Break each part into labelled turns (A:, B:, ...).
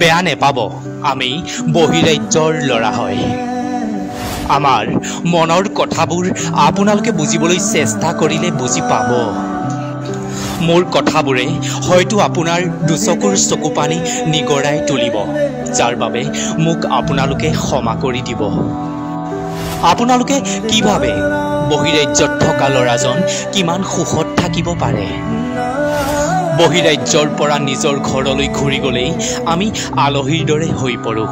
A: বেয়া নেপাব আমি বহিৰাজ্যৰ ল'ৰা হয় আমাৰ মনৰ কথাবোৰ আপোনালোকে বুজিবলৈ চেষ্টা কৰিলে বুজি পাব মোৰ কথাবোৰে হয়তো আপোনাৰ দুচকুৰ চকু পানী নিগৰাই তুলিব যাৰ বাবে মোক আপোনালোকে ক্ষমা কৰি দিব আপোনালোকে কি ভাবে বহিৰাজ্যত থকা ল'ৰাজন কিমান সুখত থাকিব পাৰে বহিৰাজ্যৰ পৰা নিজৰ ঘৰলৈ ঘূৰি গ'লেই আমি আলহীৰ দৰে হৈ পৰো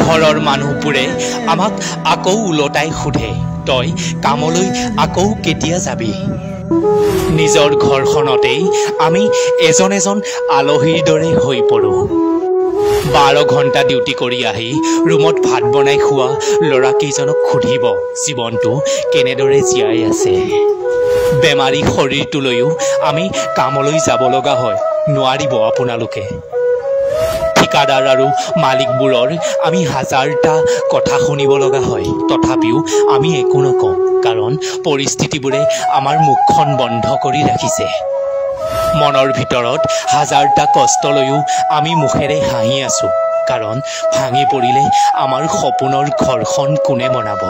A: ঘৰৰ মানুহবোৰে আমাক আকৌ উলটাই সোধে তই কামলৈ আকৌ কেতিয়া যাবি নিজৰ ঘৰখনতেই আমি এজন আলহীৰ দৰে হৈ পৰো 12 ঘণ্টা ডিউটি কৰি আহি ৰুমত ভাত বনাই খোৱা ল'ৰাকেইজনক সুধিব জীৱনটো কেনেদৰে জীয়াই আছে বেমাৰী শৰীৰটোলৈও আমি কামলৈ যাব লগা হয় নোৱাৰিব আপোনালোকে ঠিকাদাৰ আৰু মালিকবোৰৰ আমি হাজাৰটা কথা শুনিব লগা হয় তথাপিও আমি একো নকওঁ কাৰণ পৰিস্থিতিবোৰে আমাৰ মুখখন বন্ধ কৰি ৰাখিছে মনৰ ভিতৰত হাজাৰটা কষ্ট লৈও আমি মুখেৰে হাঁহি আছো কাৰণ ভাঙি পৰিলে আমাৰ সপোনৰ ঘৰখন কোনে বনাব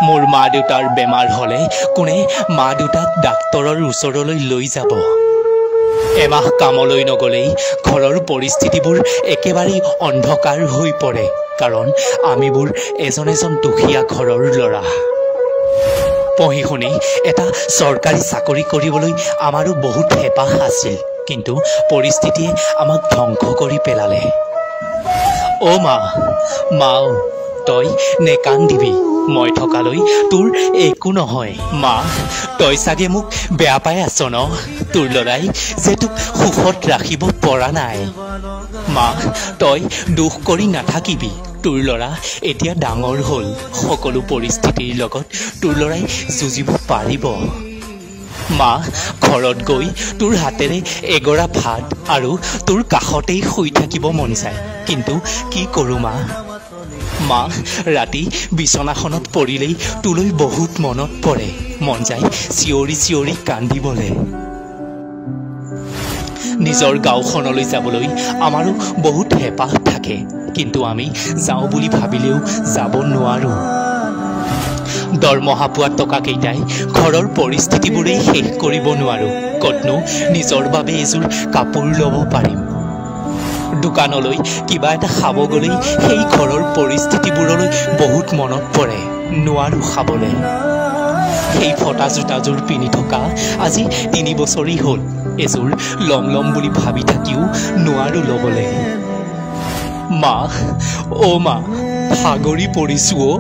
A: মোৰ মা দেউতাৰ বেমাৰ হলে কোনে মা দেউতাক ডাক্তৰৰ ওচৰলৈ লৈ যাব এমাহ কামলৈ নগলেই ঘৰৰ পৰিস্থিতিবোৰ একেবাৰে অন্ধকাৰ হৈ পৰে কাৰণ আমিবোৰ এজন দুখীয়া ঘৰৰ ল'ৰা পঢ়ি শুনি এটা চৰকাৰী চাকৰি কৰিবলৈ আমাৰো বহুত হেঁপাহ আছিল কিন্তু পৰিস্থিতিয়ে আমাক ধ্বংস কৰি পেলালে অ' মা তই নেকান্দিবি মই থকালৈ তোৰ একো নহয় মা তই চাগে মোক বেয়া পাই আছ ন তোৰ ল'ৰাই যে তোক সুখত ৰাখিব পৰা নাই মা তই দুখ কৰি নাথাকিবি তোৰ ল'ৰা এতিয়া ডাঙৰ হ'ল সকলো পৰিস্থিতিৰ লগত তোৰ ল'ৰাই যুঁজিব পাৰিব মা ঘৰত গৈ তোৰ হাতেৰে এগৰা ভাত আৰু তোৰ কাষতেই শুই থাকিব মন যায় কিন্তু কি কৰোঁ মা ৰাতি বিছনাখনত পৰিলেই তোলৈ বহুত মনত পৰে মন যায় চিঞৰি চিঞৰি কান্দিবলৈ নিজৰ গাঁওখনলৈ যাবলৈ আমাৰো বহুত হেঁপাহ থাকে কিন্তু আমি যাওঁ বুলি ভাবিলেও যাব নোৱাৰোঁ দৰমহা পোৱা টকাকেইটাই ঘৰৰ পৰিস্থিতিবোৰেই শেষ কৰিব নোৱাৰোঁ ক'তনো নিজৰ বাবে এযোৰ কাপোৰ ল'ব পাৰিম দোকানলৈ কিবা এটা খাব গ'লেই সেই ঘৰৰ পৰিস্থিতিবোৰলৈ বহুত মনত পৰে নোৱাৰোঁ খাবলৈ সেই ফটা জোতাযোৰ পিন্ধি থকা আজি 3 বছৰেই হ'ল এযোৰ ল'ম বুলি ভাবি থাকিও নোৱাৰোঁ ল'বলৈ মা ভাগৰি পৰিছোঁ